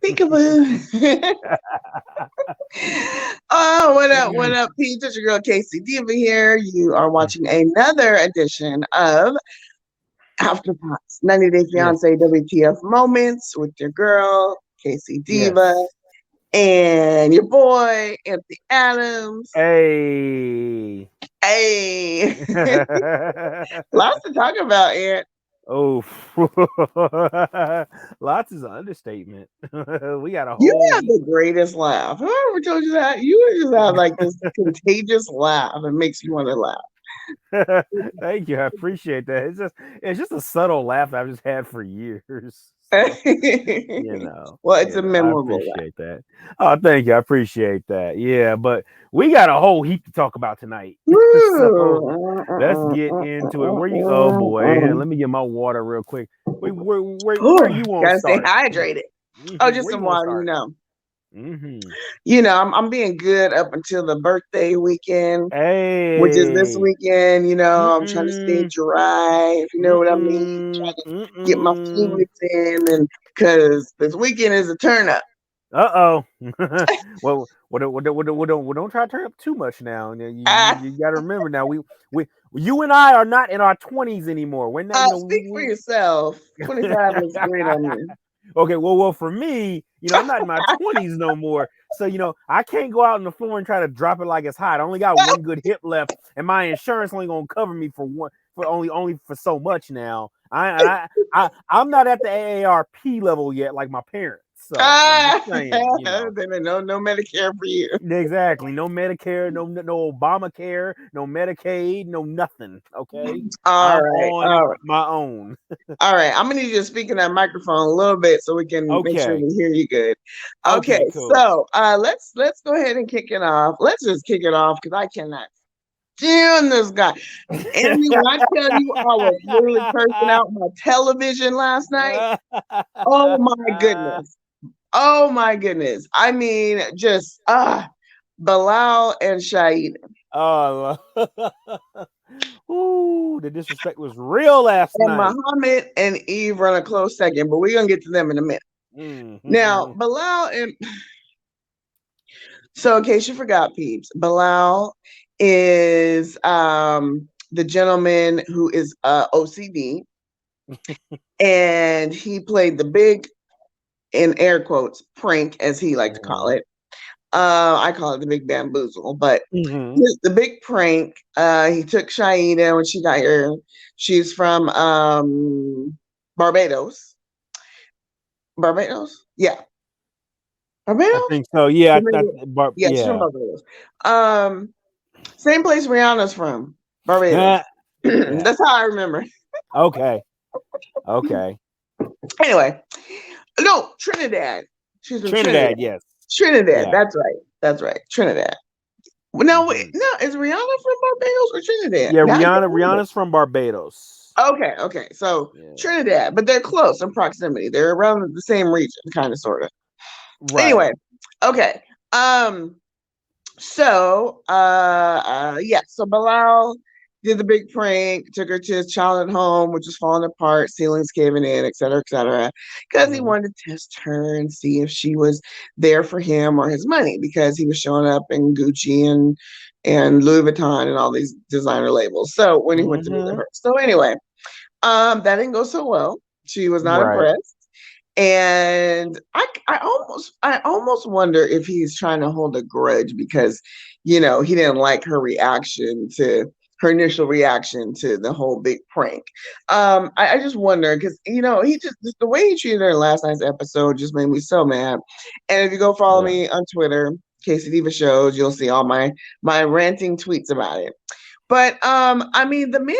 Peekaboo. Oh, what up, Pete? It's your girl K-Cee Deeva here. You are watching another edition of Afterthoughts, 90 Day Yes. Fiance WTF moments with your girl K-Cee Deeva Yes. and your boy Anthony Adams. Hey. Hey, lots to talk about, Ant. Oh, lots is an understatement. We got a You whole have heap. the greatest laugh. Whoever told you that? You just have like this contagious laugh. It makes you want to laugh. Thank you. I appreciate that. It's just a subtle laugh I've just had for years. So Well, it's a I memorable laugh. appreciate that. Oh, thank you. I appreciate that. Yeah, but we got a whole heap to talk about tonight. So let's get into it. Where you? Oh boy, let me get my water real quick. Where Ooh, you want to gotta stay start? hydrated. Oh, just Where some you want to water, start? Hmm I'm being good up until the birthday weekend, which is this Hey. weekend. I'm trying to stay Mm-mm. dry, if you know what I mean. Mm-mm. Trying to get my Mm-mm. fluids in, and because this weekend is a turn up. Uh-oh. Don't try to turn up too much now. You got to remember now. We you and I are not in our 20s anymore. We're not. Speak for yourself. 25 looks great on me. Okay. Well, for me, I'm not in my 20s no more. So I can't go out on the floor and try to drop it like it's hot. I only got one good hip left, and my insurance only gonna cover me for one for only for so much now. I'm not at the AARP level yet, like my parents. So I'm just saying. Then no Medicare for you. Exactly. No Medicare, no Obamacare, no Medicaid, no nothing. Okay. All I'm right, on all right, my own. all right. I'm gonna need you to speak in that microphone a little bit so we can make sure Okay. we hear you good. Okay, Okay, cool. so let's go ahead and kick it off. Let's just kick it off because I cannot stand this guy. Andy, when I tell you I was literally cursing out my television last night, oh my goodness. Oh my goodness. I mean, just Bilal and Shahid. Oh, ooh, the disrespect was real last And night. Muhammad and Eve run a close second, but we're gonna get to them in a minute. Now, Mm-hmm. Bilal and so in case you forgot, peeps, Bilal is the gentleman who is OCD, and he played the big, in air quotes, prank, as he liked to call it. I call it the big bamboozle, but Mm-hmm. the big prank. He took Shaida when she got here. She's from Barbados. Barbados? Yeah. I Barbados? think so. Yeah, Barbados. Yeah, she's from yeah. Barbados. Um, Same place Rihanna's from. Barbados. Yeah. That's how I remember. Okay. Okay. Anyway, no, Trinidad. She's from Trinidad. Trinidad, yes. Trinidad. Yeah. That's right. That's right. Trinidad. No, wait, Hmm no, is Rihanna from Barbados or Trinidad? Yeah, I can't remember. Rihanna's from Barbados. Okay, okay. So Yeah. Trinidad, but they're close in proximity. They're around the same region, kind of, sort of. Right. Anyway, okay. Um, so Bilal did the big prank, took her to his childhood home, which was falling apart, ceilings caving in, et cetera, because he Hmm wanted to test her and see if she was there for him or his money, because he was showing up in Gucci and Louis Vuitton and all these designer labels. So when he went to visit hmm her. So anyway, that didn't go so well. She was not Right. impressed. And I almost wonder if he's trying to hold a grudge because, he didn't like her initial reaction to the whole big prank. I just wonder because he just the way he treated her in last night's episode just made me so mad. And if you go follow Yeah. me on Twitter, K-Cee Deeva shows, you'll see all my ranting tweets about it. But I mean, the man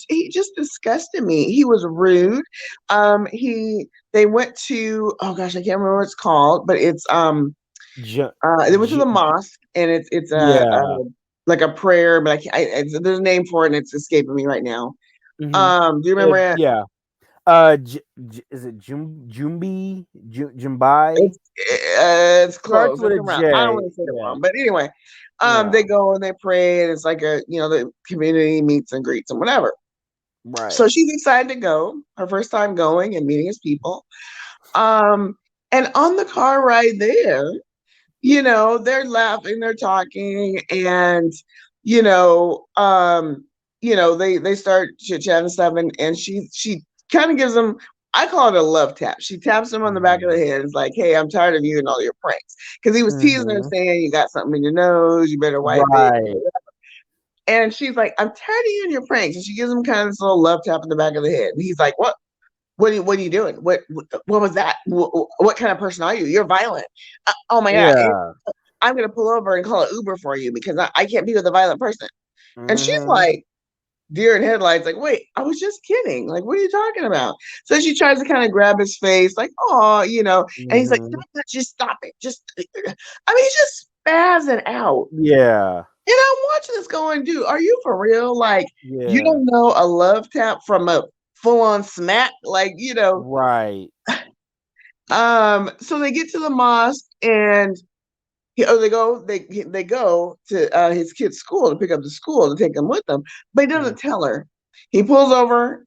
he just disgusted me. He was rude. They went to, oh gosh, I can't remember what it's called, but it's J- they went to the J- mosque, and it's a yeah. like a prayer, but there's a name for it and it's escaping me right now. hmm Do you remember it? Yeah. Is it Jumbai? It's Starts close. with It's a around. I don't J. want to say it Yeah. wrong, but anyway, they Yeah. go and they pray, and it's like the community meets and greets and whatever. Right. So she's excited to go, her first time going and meeting his people. Um, And on the car ride there, they're laughing, they're talking, and you know, um, they start chit chatting and stuff, and she kind of gives him. I call it a love tap. She taps him on the back of the Mm-hmm. head. It's like, hey, I'm tired of you and all your pranks. Because he was teasing her, Mm-hmm. saying, you got something in your nose, you better wipe it. Right. And she's like, I'm tired of you and your pranks. And she gives him kind of this little love tap in the back of the head. And he's like, what? What are you doing? What was that? What kind of person are you? You're violent. Oh my God. Yeah. I'm going to pull over and call an Uber for you because I can't be with a violent person. And she's Mm-hmm. like, deer in headlights, like, wait, I was just kidding. Like, what are you talking about? So she tries to kind of grab his face, like, oh, and he's like, Mm-hmm. no, just stop it. I mean, he's just spazzing out. Yeah. And I'm watching this going, dude, are you for real? Like, you Yeah. don't know a love tap from a full on smack? Like, Right. so they get to the mosque and they go to his kid's school to pick up the school to take him with them, but he Mm-hmm. doesn't tell her. He pulls over,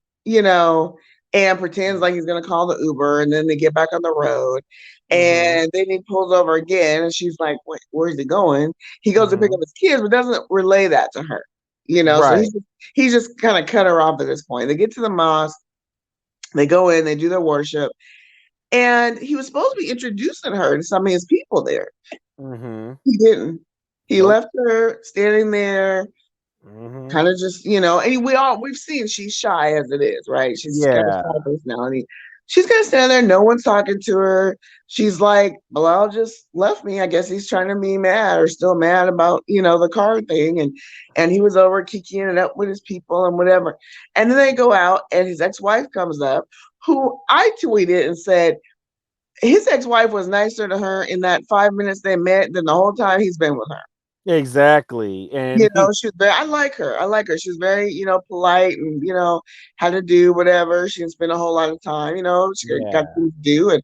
and pretends like he's gonna call the Uber, and then they get back on the road, Mm-hmm. and then he pulls over again, and she's like, "Wait, where's he going?" He goes to pick Mm-hmm. up his kids, but doesn't relay that to her. So Right. he's just kind of cut her off at this point. They get to the mosque, they go in, they do their worship, and he was supposed to be introducing her to some of his people there. Mm-hmm. He didn't. He Nope. left her standing there, Mm-hmm. kind of just, and we've seen she's shy as it is, right? She's got a Yeah. shy personality. She's gonna stand there, no one's talking to her. She's like, Bilal just left me. I guess he's trying to be mad or still mad about, the car thing. And he was over kicking it up with his people and whatever. And then they go out and his ex-wife comes up, who I tweeted and said, his ex-wife was nicer to her in that 5 minutes they met than the whole time he's been with her. Exactly. And he, She's very, I like her. I like her. She's very, polite and, how to do whatever. She didn't spend a whole lot of time, she got yeah. things to do. And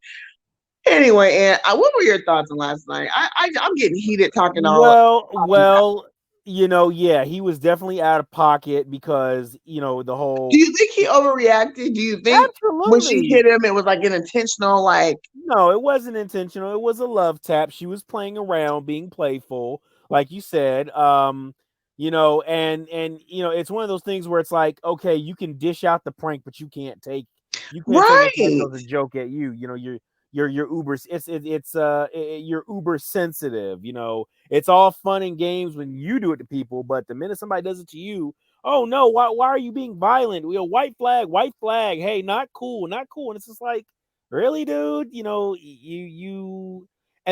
anyway, and what were your thoughts on last night? I'm getting heated talking all. Well, yeah, he was definitely out of pocket because, the Do whole you think he overreacted? Do you think when she absolutely. hit him, it was like an intentional, like, No, it wasn't intentional. It was a love tap. She was playing around, being playful, like you said. And it's one of those things where it's like, okay, you can dish out the prank, but you can't take it somebody right? else's joke at you. You're uber you're uber sensitive. It's all fun and games when you do it to people, but the minute somebody does it to you, oh no, why are you being violent? White flag. Hey, not cool, not cool. And it's just like, really, dude? And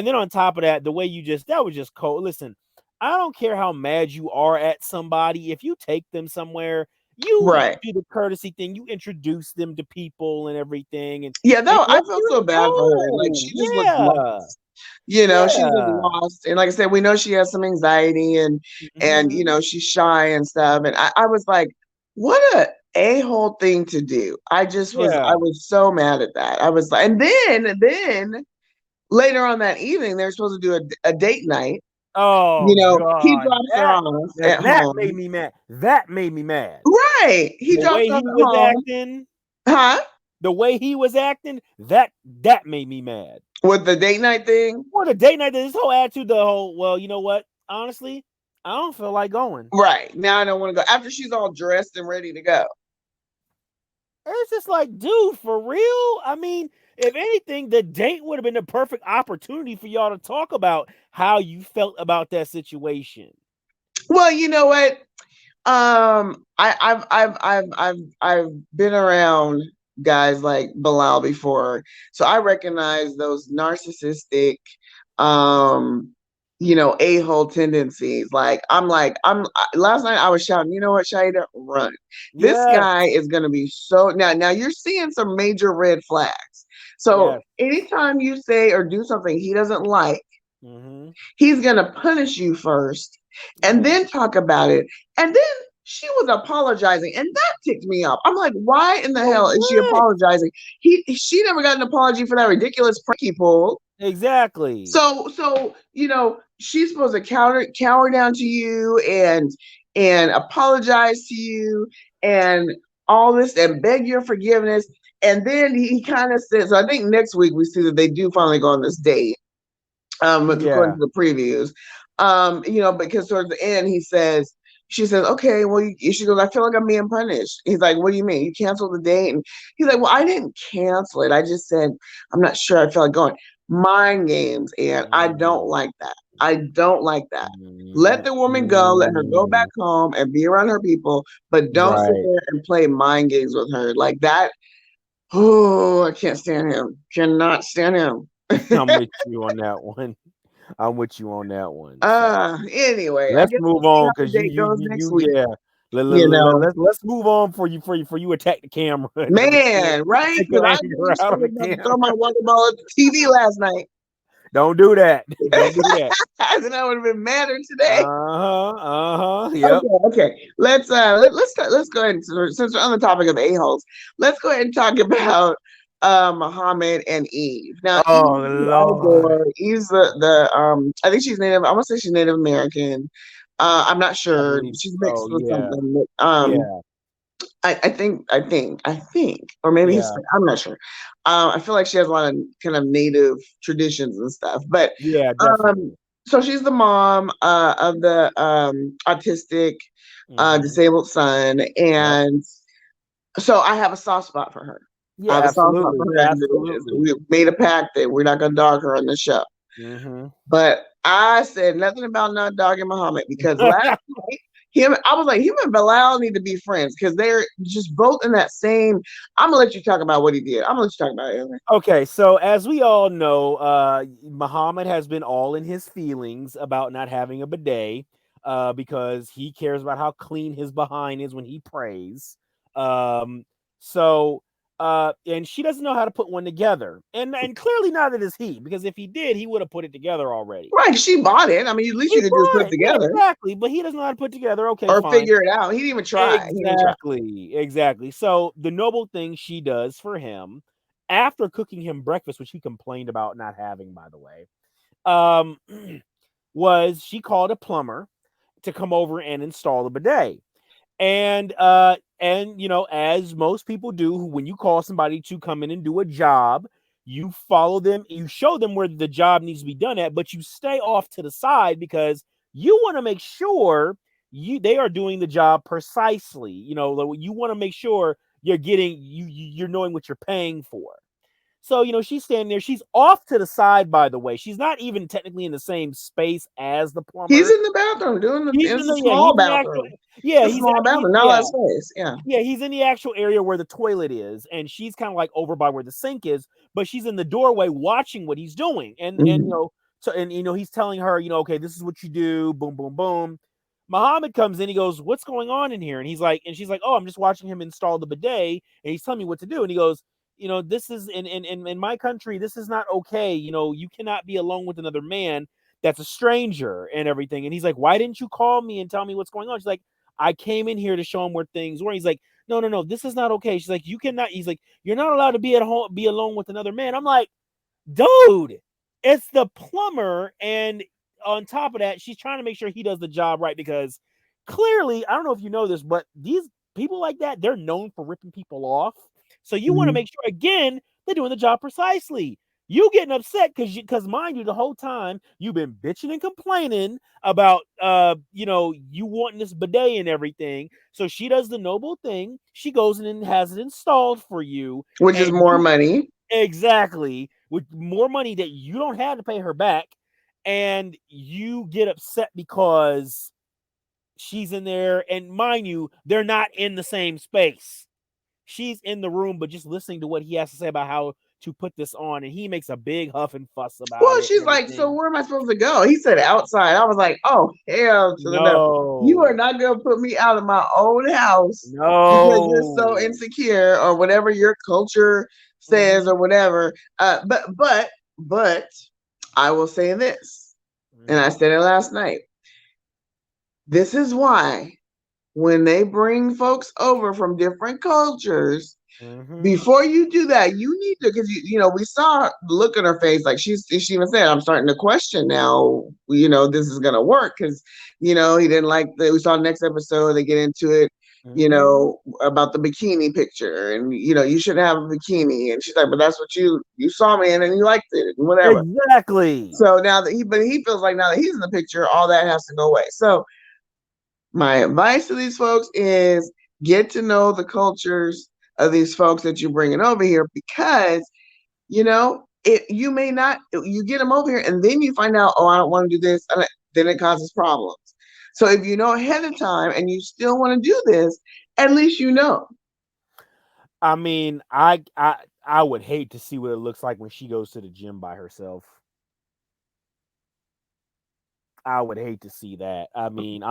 then on top of that, the way that was just cold. Listen, I don't care how mad you are at somebody. If you take them somewhere, you Right. do the courtesy thing. You introduce them to people and everything, and Yeah, and no, I let felt them so bad for her. Like go. she just looked Yeah, lost. She looked yeah. lost. And like I said, we know she has some anxiety and Hmm. she's shy and stuff. And I was like, what a hole thing to do. I Yeah. was so mad at that. I was like, and then later on that evening, they're supposed to do a date night. Oh He God, drops her off at that made home. me mad. That made me mad. Right. He The drops way her off he at was home. acting, Huh? that made me mad. With the date night thing. Or the date night, this whole attitude, the whole, well, you know what? Honestly, I don't feel like going. Right. Now I don't want to go. After she's all dressed and ready to go. It's just like, dude, for real? I mean, if anything, the date would have been the perfect opportunity for y'all to talk about how you felt about that situation. Well, you know what? I've been around guys like Bilal before, so I recognize those narcissistic, um, a-hole tendencies. I'm last night I was shouting, you know what, Shaida, run. This Yes, guy is gonna be so now you're seeing some major red flags. So yes. anytime you say or do something he doesn't like, Mm-hmm. he's going to punish you first and Yeah. then talk about it. And then she was apologizing, and that ticked me off. I'm like, why in the For hell is she what? apologizing? She never got an apology for that ridiculous prank he pulled. Exactly. So she's supposed to cower down to you and apologize to you and all this and beg your forgiveness. And then he kind of said, so I think next week we see that they do finally go on this date, according Yeah. to the previews. Because towards the end he says, she says, okay, well, she goes, I feel like I'm being punished. He's like, what do you mean? You canceled the date? And he's like, well, I didn't cancel it. I just said, I'm not sure I feel like going. Mind games. And I don't Mm, like that. I don't like that. Let mm, the woman go, let her go back mm. home and be around her people, but don't sit Right. there and play mind games with her like that. Oh, I can't stand him. Cannot stand him. I'm with you on that one. I'm with you on that one. So Anyway, I let's guess we'll move see on how the because date goes next week. yeah. You know, Let's move on for you attack the camera and everything. man, right? Take Because your I anger really out on was the about to throw my camera. water ball at the TV last night. Don't do that. Don't do that. And I would have been madder today. Uh-huh. Uh-huh. Yep. Okay, okay. Let's go ahead and, since we're on the topic of a-holes, let's go ahead and talk about Muhammad and Eve. Now Eve, Oh who I Lord. adore, Eve's the I think she's Native, I want to say she's Native American. I'm not I sure. believe She's mixed so. with Yeah. something. Yeah. I think, or maybe Yeah. I'm not sure. I feel like she has a lot of kind of native traditions and stuff. But Yeah, um, definitely. so she's the mom of the autistic, Mm-hmm. disabled son, Yep. and so I have a soft spot for her. I Yeah, have a soft spot absolutely. for her. Absolutely. We made a pact that we're not going to dog her on the show. Mm-hmm. But I said nothing about not dogging Muhammad because last night I was like, him and Bilal need to be friends because they're just both in that same. I'm gonna let you talk about what he did. I'm gonna let you talk about it. Okay, so as we all know, Muhammad has been all in his feelings about not having a bidet, because he cares about how clean his behind is when he prays. Um, so and she doesn't know how to put one together, and clearly neither does he, because if he did, he would have put it together already. Right, she bought it. I mean, at least He you could just put bought it it, yeah, together exactly, but he doesn't know how to put together. Okay, or fine. figure it out. He didn't even try. He didn't even try. Exactly, exactly. So the noble thing she does for him after cooking him breakfast, which he complained about not having, by the way, um, was she called a plumber to come over and install the bidet. And as most people do, when you call somebody to come in and do a job, you follow them, you show them where the job needs to be done at, but you stay off to the side because you want to make sure they are doing the job precisely. You want to make sure you're getting you're knowing what you're paying for. So, she's standing there. She's off to the side, by the way. She's not even technically in the same space as the He's plumber. in the bathroom doing the. He's It's in a the yeah, small he's in the actual bathroom. yeah, It's a small bathroom. Not a lot yeah. of space. Yeah. Yeah, he's in the actual area where the toilet is, and she's kind of like over by where the sink is, but she's in the doorway watching what he's doing. And Mm-hmm. he's telling her, okay, this is what you do, boom, boom, boom. Muhammad comes in, he goes, "What's going on in here?" And she's like, "Oh, I'm just watching him install the bidet, and he's telling me what to do." And he goes, "This is in my country, this is not okay. You cannot be alone with another man that's a stranger and everything." And he's like, "Why didn't you call me and tell me what's going on?" She's like, "I came in here to show him where things were." He's like, "No, no, no, this is not okay." She's like, "You cannot." He's like, "You're not allowed to be at home, be alone with another man." I'm like, dude, it's the plumber. And on top of that, she's trying to make sure he does the job right, because clearly, I don't know if you know this, but these people like that, they're known for ripping people off. So you want to Mm-hmm. make sure, again, they're doing the job precisely. You getting upset because mind you, the whole time you've been bitching and complaining about you wanting this bidet and everything. So she does the noble thing. She goes in and has it installed for you, Which is and more money. exactly, with more money that you don't have to pay her back, and you get upset because she's in there, and mind you, they're not in the same space. She's in the room, but just listening to what he has to say about how to put this on, and he makes a big huff and fuss about Well, it and she's like, so everything. where am I supposed to go? He said outside. I was like, oh, hell to the no. You are No, not going to put me out of my own house because you're so no. insecure or whatever your culture says Mm-hmm. or whatever. But I will say this, and I Mm-hmm. said it last night. This is why when they bring folks over from different cultures, Mm-hmm. before you do that, you need to, because we saw the look in her face, like she even said, I'm starting to question now, this is gonna work, because he didn't like we saw the next episode, they get into it, about the bikini picture, and you shouldn't have a bikini. And she's like, but that's what you saw me in, and you liked it, and whatever. Exactly. So now that he feels like now that he's in the picture, all that has to go away. So my advice to these folks is get to know the cultures of these folks that you're bringing over here, because you may not, you get them over here and then you find out, oh, I don't want to do this, and then it causes problems. So if you know ahead of time and you still want to do this, at least you know. I mean, I would hate to see what it looks like when she goes to the gym by herself. I would hate to see that. I mean,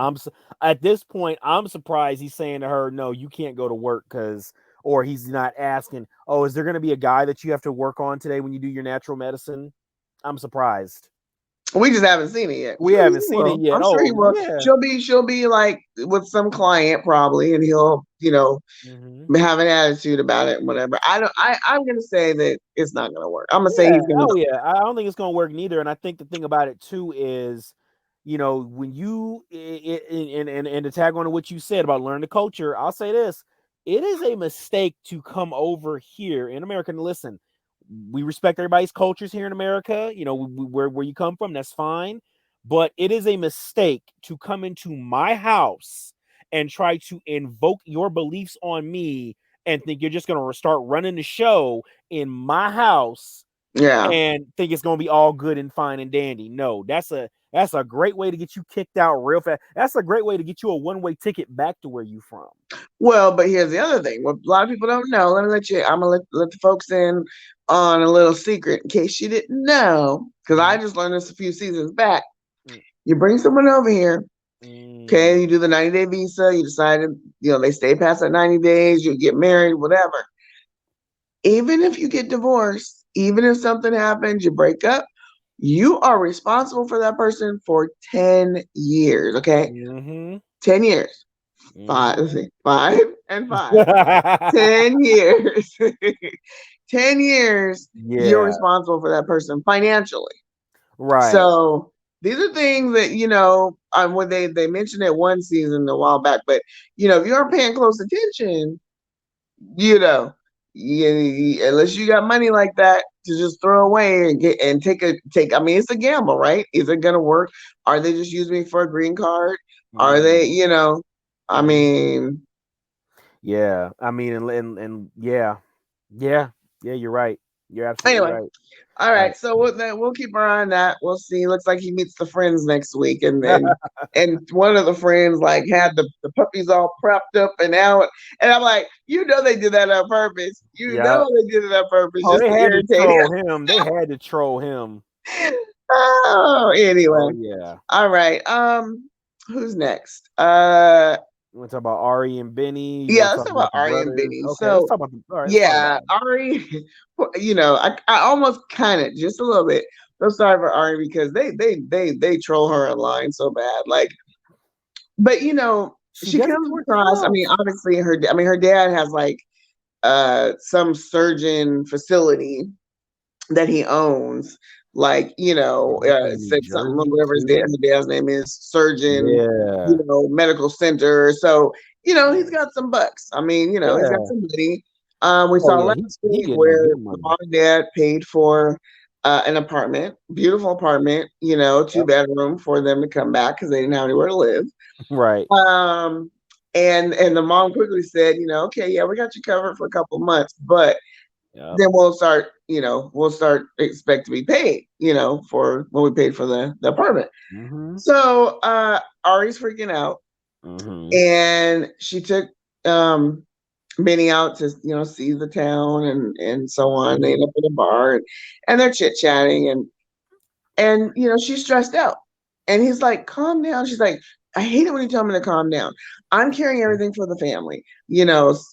at this point, I'm surprised he's saying to her, "No, you can't go to work," or he's not asking, "Oh, is there going to be a guy that you have to work on today when you do your natural medicine?" I'm surprised. We just haven't seen it yet. We haven't seen it yet. I'm sure he Oh, will. yeah. She'll be like with some client probably, and he'll have an attitude about it and whatever. I'm gonna say that it's not gonna work. I'm gonna say Yeah. he's gonna. Oh, yeah. I don't think it's going to work neither. And I think the thing about it too is, when you and to tag on to what you said about learning the culture, I'll say this: it is a mistake to come over here in America. And listen, we respect everybody's cultures here in America. Where you come from, that's fine. But it is a mistake to come into my house and try to invoke your beliefs on me and think you're just going to start running the show in my house Yeah. and think it's going to be all good and fine and dandy. No, that's a great way to get you kicked out real fast. That's a great way to get you a one-way ticket back to where you from. Well, but here's the other thing. What a lot of people don't know. I'm gonna let the folks in on a little secret in case you didn't know, because I just learned this a few seasons back. You bring someone over here, okay? You do the 90-day visa. You decided, they stay past that 90 days. You get married, whatever. Even if you get divorced, even if something happens, you break up, you are responsible for that person for 10 years, okay? 10 years. Five and five. 10 years. 10 years, you're Yeah. responsible for that person financially. Right. So these are things that, when they mentioned it one season a while back, but, if you aren't paying close attention, you know, unless you got money like that to just throw away and take. I mean, it's a gamble, right? Is it gonna work? Are they just using me for a green card? Are they, I mean, Yeah. I mean, and yeah, yeah, yeah. You're right. You're absolutely anyway. right. All I, right, so we'll keep our eye on that. We'll see. Looks like he meets the friends next week, and one of the friends like had the puppies all prepped up and out, and I'm like, they did that on purpose. yeah. They did it on purpose Oh, just they to had to irritate troll him. They had to troll him. him. Oh, Oh anyway. yeah. All right. Who's next? You want to talk about Ari and Benny? You Yeah, want to let's talk talk about about the Ari and brothers? Benny. Okay, let's So talk about them. All right, let's talk about yeah, them. Ari, I almost kind of just a little bit feel sorry for Ari because they troll her online so bad. Like, but She she does it comes to across. I herself. mean, obviously her dad has like some surgeon facility that he owns. Like, Isn't he in New said something, Jersey whatever too? his dad's name is, surgeon, Yeah. medical center. So, he's Yeah. got some bucks. I mean, he's got Yeah. some money. We Oh saw yeah. last He week getting where good the money. mom and dad paid for an apartment, beautiful apartment, two Yep. bedroom for them to come back because they didn't have anywhere to live. Right. Um, and the mom quickly said, okay, yeah, we got you covered for a couple months, but Yep. then we'll start expect to be paid, for when we paid for the apartment. Mm-hmm. So Ari's freaking out, Mm-hmm. and she took Benny out to see the town and so on. They end Mm-hmm. up at a bar, and they're chit chatting, and she's stressed out, and he's like, calm down. She's like, I hate it when you tell me to calm down. I'm carrying everything for the family.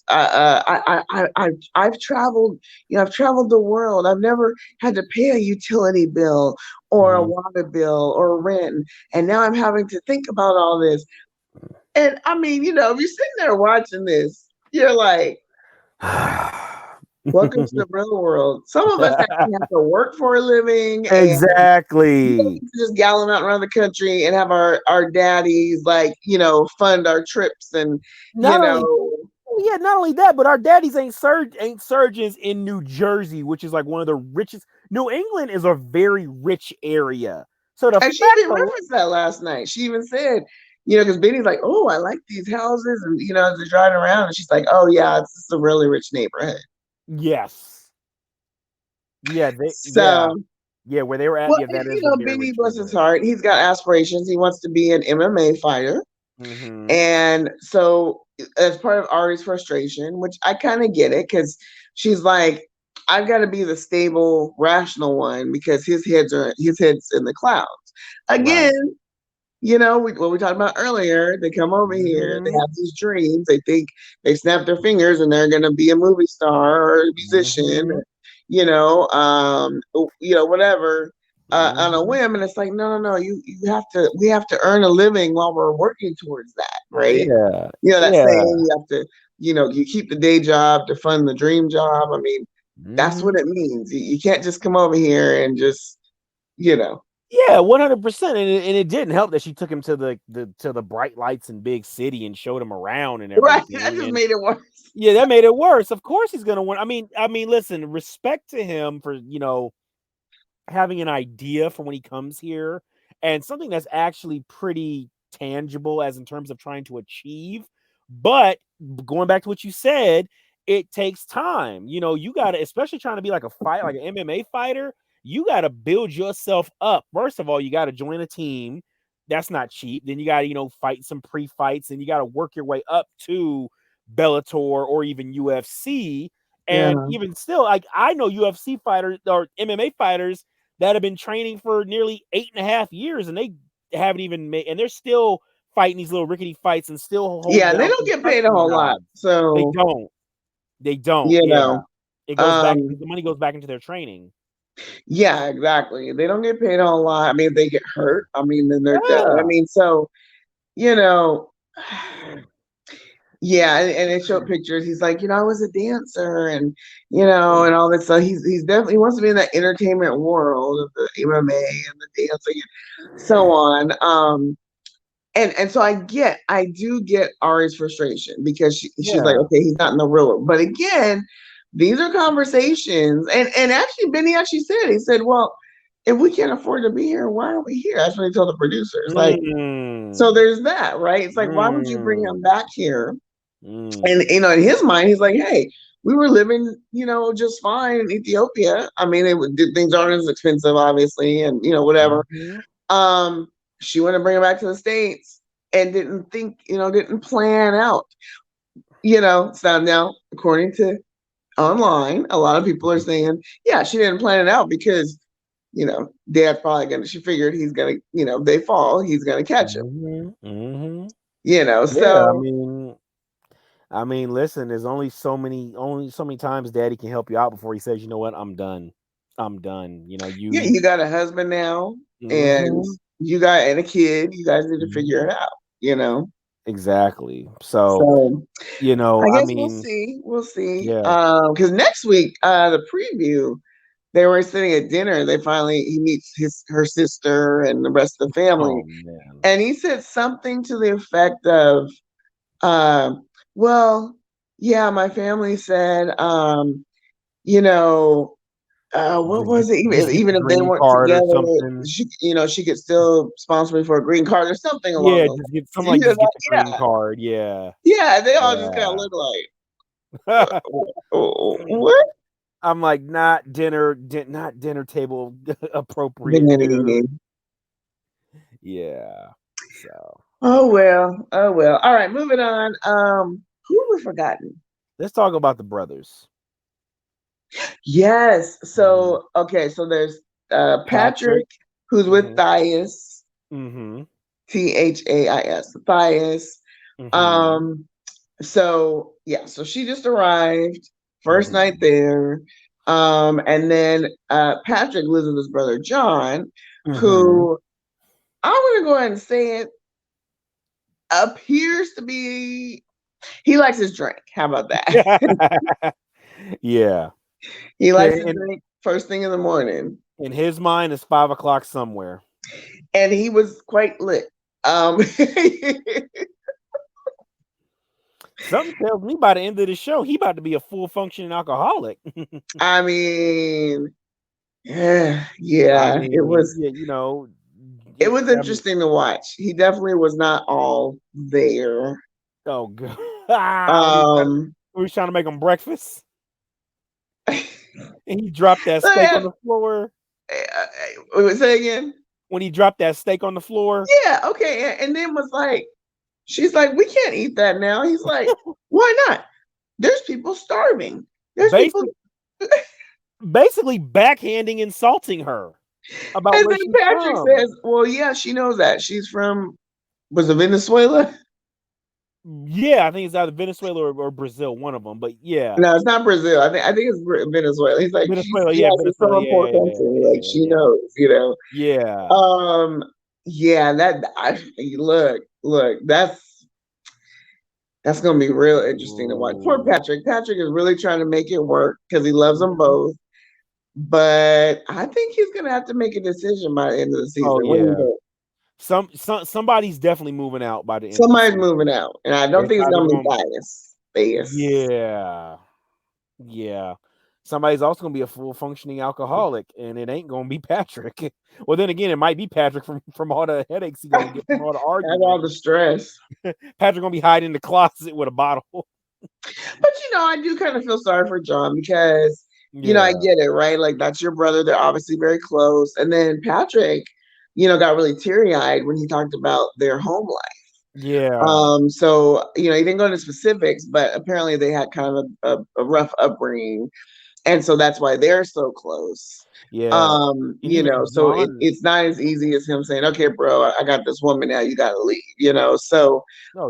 I've traveled. I've traveled the world. I've never had to pay a utility bill or a Mm-hmm. water bill or rent, and now I'm having to think about all this. And I mean, if you're sitting there watching this, you're like, Welcome to the real world. Some of us actually have to work for a living, and we don't Exactly. get to just gallon out around the country and have our daddies like, fund our trips and, you Not only know, yeah, not only that, but our daddies ain't surgeons in New Jersey, which is like one of the richest. New England is a very rich area. So the and she fact even of referenced that last night. She even said, because Benny's like, oh, I like these houses, and as they're driving around, and she's like, oh yeah, it's just a really rich neighborhood. yes. Yeah, So, yeah, where they were at, well, yeah, that is a very Benny, rich bless his neighborhood. heart, he's got aspirations. He wants to be an MMA fighter. Mhm. And so, as part of Ari's frustration, which I kind of get it, because she's like, I've got to be the stable, rational one because his head's in the clouds. Right. Again, what we talked about earlier, they come over here, they Mhm. have these dreams, they think they snap their fingers and they're going to be a movie star or a musician, Mhm. whatever, on a Mhm. whim. And it's like, no, no, no, we have to earn a living while we're working towards that, right? Yeah. That saying, Yeah. you have to, you keep the day job to fund the dream job. I mean, that's what Mhm. it means. You can't just come over here and just, you know, Yeah, 100%, and it didn't help that she took him to the bright lights in big city and showed him around and right. That everything, just and made it worse. yeah, that made it worse. Of course he's gonna win. Listen, respect to him for, having an idea for when he comes here and something that's actually pretty tangible as in terms of trying to achieve. But going back to what you said, it takes time. You got to, especially trying to be like a fight, like an MMA fighter, you got to build yourself up. First of all, you got to join a team. That's not cheap. Then you got to, fight some pre fights and you got to work your way up to Bellator or even UFC. And Yeah. even still, like I know UFC fighters or MMA fighters that have been training for nearly 8.5 years, and they haven't even made, and they're still fighting these little rickety fights and still holding Yeah, they down don't get paid a construction whole lot. jobs. They So, don't. They don't. you Yeah, know, it goes back. um, The money goes back into their training. yeah, exactly. They don't get paid a whole lot. I mean, if they get hurt, I mean, then they're dead. I Yeah. mean, so, you know, yeah, and it showed pictures. He's like, I was a dancer and, and all this. So he's definitely, he wants to be in that entertainment world of the MMA and the dancing and so on. And so I do get Ari's frustration because she's like, Yeah. okay, he's not in the real world. But again, these are conversations. And actually, Benny actually said, he said, well, if we can't afford to be here, why are we here? That's what he told the producers. Like, so Mm. there's that, right? It's like, why would you bring him Mm. back here? And, Mm. in his mind, he's like, hey, we were living, just fine in Ethiopia. I mean, things aren't as expensive, obviously, and, whatever. Mm-hmm. um she wanted to bring her back to the States and didn't think, didn't plan out, so now according to online, a lot of people are saying, yeah, she didn't plan it out because, dad's probably gonna, she figured he's gonna, they fall, he's gonna catch him, Mm-hmm. Mm-hmm. Yeah. so Listen, there's only so many times daddy can help you out before he says, you know what, I'm done. I'm done. yeah, you got a husband now, and Mhm. you got and a kid, you guys need to figure Mhm. it out, you know Exactly. So, so I I guess we'll mean, see. We'll see. yeah. Because next week, the preview, they were sitting at dinner. He meets her sister and the rest of the family, Oh man. and he said something to the effect of, um, "Well, yeah, my family said, you know, what Just get was it? just get Even the if they green weren't card or together, something. she could still sponsor me for a green card or something along Yeah, those just get lines." something like Like, just get the green yeah, card. Yeah. yeah. They all just kind of Yeah. look like, what? I'm like, not dinner table appropriate, dude. Ding. Yeah. So Oh well. Oh well. All right, moving on. Who have we forgotten? let's talk about the brothers. Yes. Mhm. So okay, so there's Patrick. Patrick, who's with Mhm. Thias, Mhm. Thais, Thias. Mhm. Um, so yeah, so she just arrived, first night Mhm. there. And then Patrick lives with his brother John, Mhm. who I'm gonna go ahead and say it appears to be, he likes his drink. How about that? Yeah. He likes to In, drink first thing in the morning. in his mind, it's 5 o'clock somewhere. And he was quite lit. Um, Something tells me by the end of the show, he about to be a full functioning alcoholic. I mean, yeah, I yeah, mean, yeah, you know, it was I mean, interesting to watch. He definitely was not all there. oh god, Um, when he's trying to make him breakfast, and he dropped that steak on the floor. say again. When he dropped that steak on the floor, Yeah, okay, and then was like, she's like, we can't eat that now. He's like, why not? There's people starving. There's people. basically, basically backhanding, insulting her about And where then she's Patrick from. says, well, yeah, she knows that. She's from, was it Venezuela? Yeah, I think it's either Venezuela or Brazil, one of them. But yeah, No, it's not Brazil. I think it's Venezuela. He's like, Venezuela. yeah, Yeah, she's from Venezuela. a poor Yeah, yeah, country. yeah, Like yeah, she yeah. knows, you know. Yeah. Yeah, look, that's gonna be real interesting to watch. Poor Ooh. Patrick. Patrick is really trying to make it work because he loves them Mhm. both. But I think he's gonna have to make a decision by the end of the Oh season. What do you yeah. think? Somebody's definitely moving out by the end of the Somebody's season. moving out, and I don't It's think it's either gonna be going. biased. Bias. Yeah. Yeah. Somebody's also gonna be a full functioning alcoholic, and it ain't gonna be Patrick. Well, then again, it might be Patrick from all the headaches he's gonna get from all the That's all arguing. the stress. Patrick gonna be hiding in the closet with a bottle. But I do kind of feel sorry for John because I Yeah. get it, right? Like that's your brother. They're obviously very close. And then Patrick, got really teary eyed when he talked about their home life. Yeah. So he didn't go into specifics, but apparently they had kind of a rough upbringing, and so that's why they're so close. Yeah. And even So John. it's not as easy as him saying, okay, bro, I got this woman now, you gotta leave. So Oh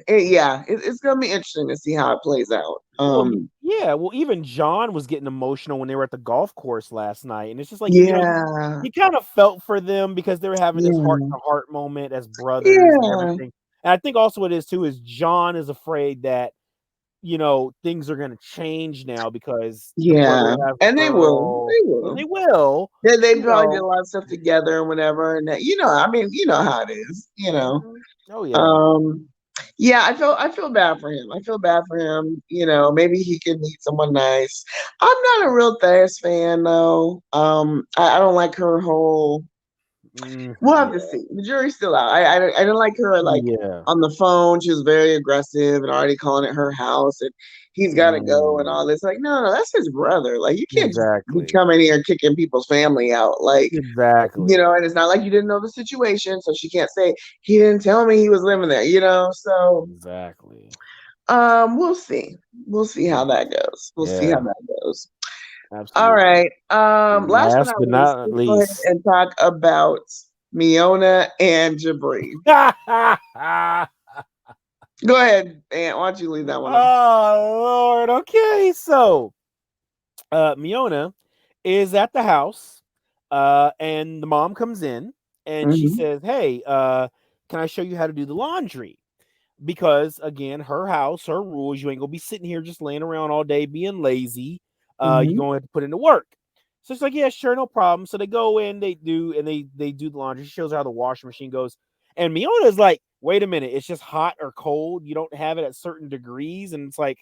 yeah. it's gonna be interesting to see how it plays out. Well, yeah. Well, even John was getting emotional when they were at the golf course last night, and it's just like Yeah, you kind of felt for them because they were having this heart yeah, to heart moment as brothers and yeah, everything. And I think also what it is too is John is afraid that things are going to change now because the brother yeah. has a And they will, girl, they and will. they will. They You probably did a know. lot of stuff together and whatever. And I mean, you know how it is. Mhm. Oh yeah. Um, yeah, I feel bad for him. I feel bad for him. Maybe he could meet someone nice. I'm not a real Thais fan though. I don't like her whole. We'll have to Yeah. see. The jury's still out. I didn't like her like Yeah. on the phone. She was very aggressive and already calling it her house and he's got to go and all Mm, this. Like, no, that's his brother. Like, you can't just be exactly. coming here kicking people's family out. Like, Exactly. and it's not like you didn't know the situation, so she can't say he didn't tell me he was living there. So Exactly. we'll see. We'll see how Mm, that goes. We'll see how yeah. that goes. All Absolutely. right. Last but Last not but least, not let's go ahead least. and talk about Miona and Jabri. Go ahead, Aunt. Why don't you leave that one off? Oh Lord. Okay. So Miona is at the house, and the mom comes in and she Mm-hmm. says, "Hey, can I show you how to do the laundry?" Because again, her house, her rules, you ain't gonna be sitting here just laying around all day being lazy. You're Mm-hmm. gonna have to put into work. So it's like, yeah, sure, no problem. So they go in, they do the laundry. She shows her how the washing machine goes. And Miona is like, wait a minute, it's just hot or cold. You don't have it at certain degrees. And it's like,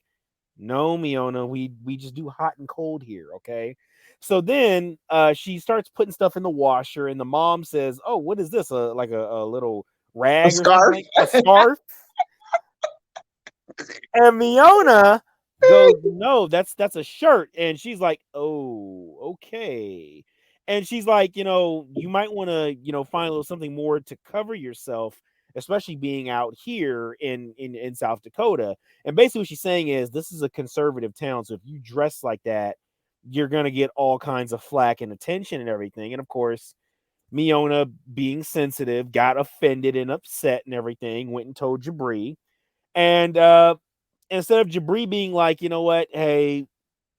no, Miona, we just do hot and cold here, okay? So then she starts putting stuff in the washer, and the mom says, "Oh, what is this? Like a little A rag or scarf. something? A scarf?" And Miona goes, "No, that's a shirt." And she's like, "Oh, okay." And she's like, you might want to, find a little something more to cover yourself, especially being out here in South Dakota. And basically what she's saying is this is a conservative town, so if you dress like that, you're gonna get all kinds of flack and attention and everything. And of course, Miona, being sensitive, got offended and upset and everything, went and told Jabri. And instead of Jabri being like, you know what, hey,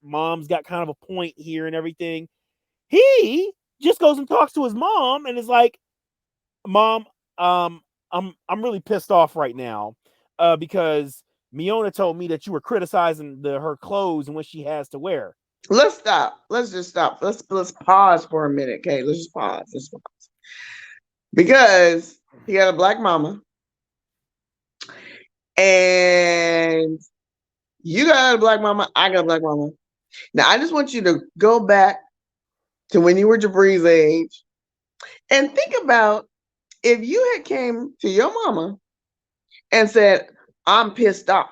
mom's got kind of a point here and everything, he just goes and talks to his mom and is like, "Mom, um, I'm really pissed off right now, because Miona told me that you were criticizing her clothes and what she has to wear. Let's stop. Let's just stop. Let's pause for a minute, okay? Let's just pause. Let's pause. Because he had a black mama, and you got a black mama. I got a black mama. Now I just want you to go back to when you were Jabri's age, and think about if you had came to your mama and said, "I'm pissed off."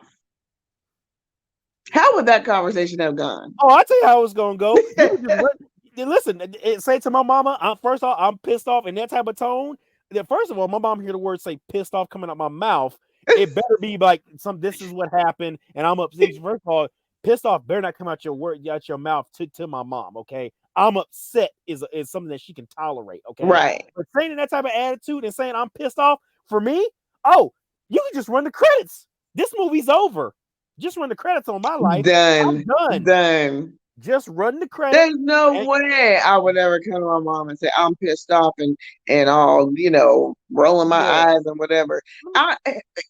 How would that conversation have gone? Oh, I tell you how it's gonna go. You could just listen. Say to my mama, first off, I'm pissed off in that type of tone. Then first of all, my mom hear the word say pissed off coming out my mouth. It better be like this is what happened, and I'm upset. First of all, pissed off better not come out your mouth to my mom. Okay, I'm upset is something that she can tolerate. Okay, right. But saying that type of attitude and saying I'm pissed off for me, oh, you can just run the credits. This movie's over. Just run the credits on my life. Done. I'm done. Done. Just run the credits. There's no way I would ever come to my mom and say I'm pissed off and all, rolling my eyes and whatever.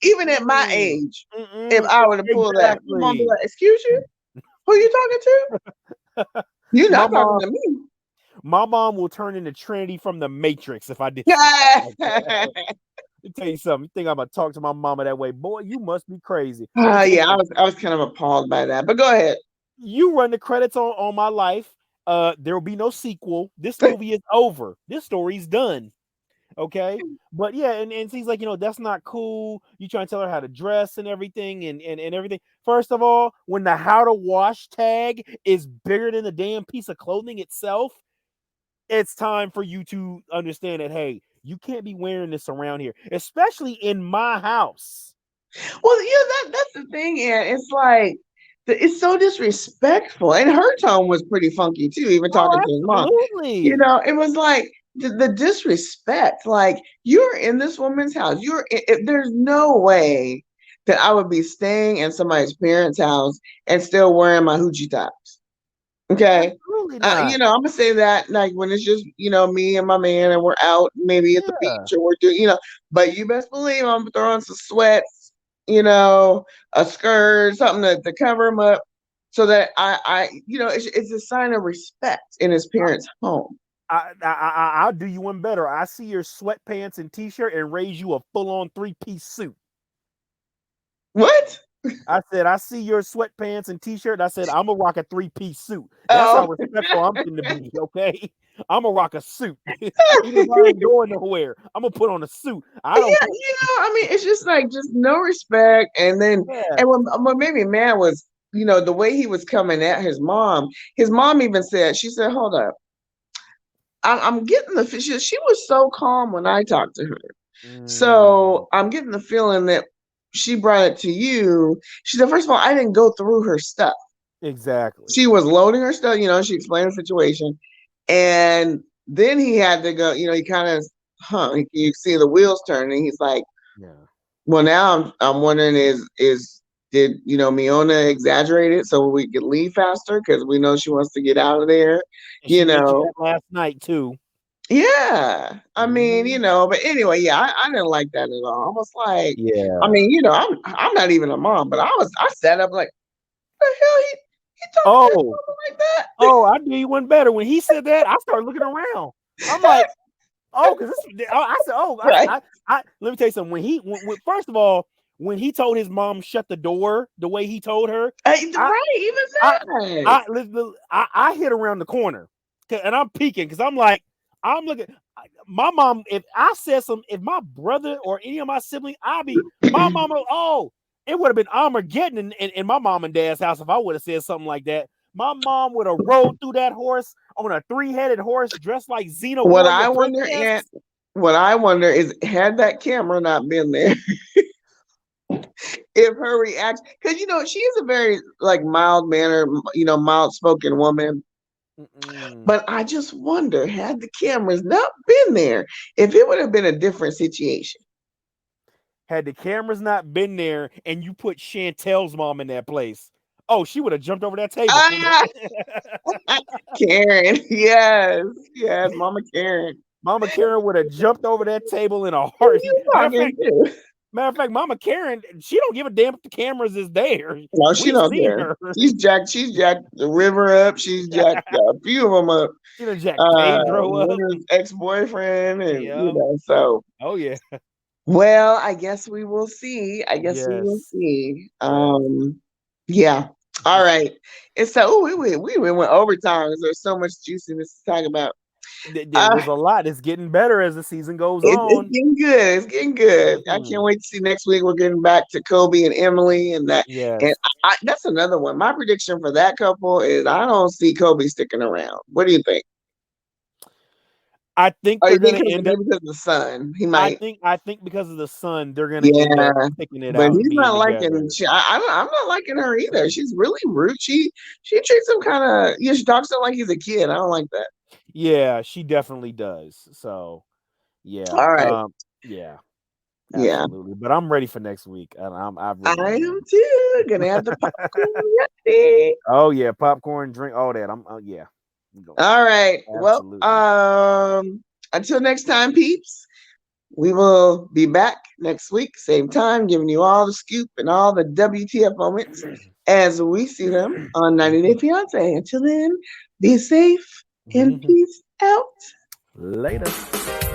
Even at my age, if I were to pull that, my mom be like, "Excuse you, who you talking to? You're not talking to me." My mom will turn into Trinity from the Matrix if I did. Let me tell you something. You think I'm gonna talk to my mama that way, boy? You must be crazy. Yeah, I was kind of appalled by that. But go ahead. You run the credits on my life. There will be no sequel. This movie is over. This story's done. Okay. But yeah, and he's like, that's not cool. You trying to tell her how to dress and everything and everything. First of all, when the how to wash tag is bigger than the damn piece of clothing itself, it's time for you to understand that, hey, you can't be wearing this around here, especially in my house. Well, that's the thing, and it's like it's so disrespectful. And her tone was pretty funky too, even talking to his mom. It was like the disrespect. Like, you're in this woman's house. There's no way that I would be staying in somebody's parents' house and still wearing my hoochie tops. Okay. I'm gonna say that like when it's just me and my man and we're out maybe at the beach or we're doing but you best believe I'm throwing some sweats, a skirt, something to cover him up so that it's a sign of respect in his parents' home. I'll do you one better. I see your sweatpants and t-shirt and raise you a full-on 3-piece suit. What? I said, I see your sweatpants and t-shirt. I said, I'm gonna rock a 3-piece suit. That's how respectful I'm going to be. Okay, I'm gonna rock a suit. Even if I ain't going nowhere, I'm gonna put on a suit. It's just like no respect. And then, and what made me mad was, the way he was coming at his mom. His mom even said, she said, "Hold up, I'm getting the." She was so calm when I talked to her, so I'm getting the feeling that she brought it to you. She said, first of all, I didn't go through her stuff. Exactly. She was loading her stuff, she explained the situation. And then he had to go, he kind of, you see the wheels turning. He's like, well, now I'm wondering did Miona exaggerate it so we could leave faster? Because we know she wants to get out of there, last night too. Yeah, I mean, but anyway, yeah, I didn't like that at all. I was like, I'm not even a mom, but I sat up like, what the hell he talking like that? Oh, I knew you went better when he said that. I started looking around. I'm like, because I said, let me tell you something. When first of all, when he told his mom shut the door the way he told her, I hit around the corner and I'm peeking because I'm like. I'm looking. My mom. If I said if my brother or any of my siblings, my mama. Oh, it would have been Armageddon in my mom and dad's house if I would have said something like that. My mom would have rode through that horse on a 3-headed horse dressed like Xena. What I wonder is, had that camera not been there, if her reaction, because she is a very mild mannered, mild spoken woman. But I just wonder, had the cameras not been there, if it would have been a different situation. Had the cameras not been there and you put Chantel's mom in that place, she would have jumped over that table. Karen, yes, Mama Karen. Mama Karen would have jumped over that table in a heartbeat. Matter of fact, Mama Karen, she don't give a damn if the cameras is there. No, she We've don't seen care. her. She's jacked the river up. She's jacked a few of them up. She done jack Pedro up. Winter's ex-boyfriend, and Yeah. so. Oh yeah. Well, I guess we will see. I guess we will Yes. see. Yeah. Yeah. All right. And so we went overtime because there's so much juiciness to talk about. There Uh, was a lot. It's getting better as the season goes it's on. getting good. It's getting good. I can't Mhm. wait to see next week. We're getting back to Kobe and Emily, and that. And Yes. that's another one. My prediction for that couple is I don't see Kobe sticking around. What do you think? I think Oh, they're you think gonna end up. because of the son? He I might. think I think because of the son, they're gonna end up Yeah, picking it but out and he's being not liking. together. I'm not liking her either. She's really rude. She treats him kind of. Yeah, she talks to him like he's a kid. I don't like that. Yeah, she definitely does. So yeah, All right. yeah, Yeah, absolutely. But I'm ready for next week, and I I really am am. too. Gonna have the popcorn ready. Oh yeah, popcorn, drink, all that. Yeah, I'm going. All right. Well, Absolutely. until next time, peeps. We will be back next week, same time, giving you all the scoop and all the WTF moments as we see them on 90 Day Fiance. Until then, be safe and peace out. Later.